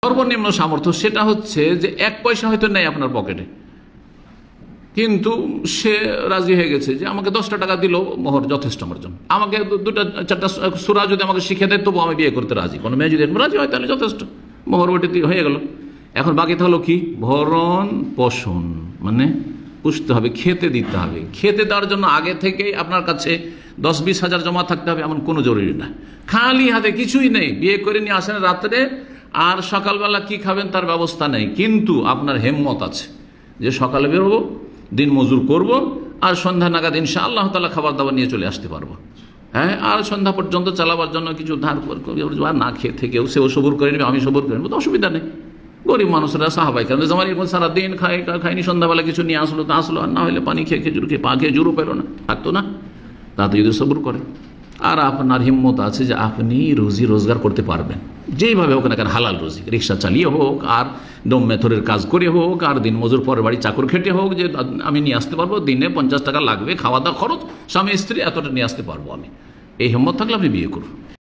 সর্বনিম্ন সামর্থ্য সেটা হচ্ছে যে 1 পয়সা হয়তো নেই আপনার পকেটে, কিন্তু সে রাজি হয়ে গেছে যে আমাকে 10টা টাকা দিলেও মোহর যথেষ্ট আমার জন্য, আমাকে 2-4টা সূরা যদি আমাকে শিখে দেয় তবু আমি বিয়ে করতে রাজি। কোনো মেয়ে যদি রাজি হয় তাহলে যথেষ্ট, মোহর ওটি হয়ে গেল। এখন বাকি থাকলো কি? ভরণ পোষণ, মানে পুষতে হবে, খেতে দিতে হবে। খেতে দেওয়ার জন্য আগে থেকেই আপনার কাছে 10-20 হাজার জমা থাকতে হবে এমন কোনো জরুরি না। খালি হাতে কিছুই নেই, বিয়ে করে নিয়ে আসেন রাত্রে, আর সকালবেলা কি খাবেন তার ব্যবস্থা নেই, কিন্তু আপনার হিম্মত আছে যে সকালে বেরোবো, দিন মজুর করব, আর সন্ধ্যা নাগাদ ইনশাআল্লাহ তাআলা খাবার দাবার নিয়ে চলে আসতে পারবো। হ্যাঁ, আর সন্ধ্যা পর্যন্ত চালাবার জন্য কিছু ধার আর না খেয়ে থেকেও সেও সবুর করে নেবে, আমি সবুর করে নেবো, তো অসুবিধা নেই। গরিব মানুষরা সাহাবাই কেন যেমন সারাদিন খায়নি, সন্ধ্যাবেলা কিছু নিয়ে আসলো তা আসলো, আর না হলে পানি খেয়ে খেজুর খেয়ে খেজুরও পেলো না, থাকতো না, তাতে যদি সবুর করে। আর আপনার হিম্মত আছে যে আপনি রুজি রোজগার করতে পারবেন, যেইভাবে হোক না কেন, হালাল রুজি, রিক্সা চালিয়ে হোক, আর ডোম মেথরের কাজ করে হোক, আর দিন মজুর পরের বাড়ি চাকর খেটে হোক, যে আমি নিয়ে আসতে পারবো, দিনে 50 টাকা লাগবে খাওয়া দাওয়া খরচ, স্বামী স্ত্রী এতটা নিয়ে আসতে পারবো আমি, এই হিম্মত থাকলে আপনি বিয়ে করুন।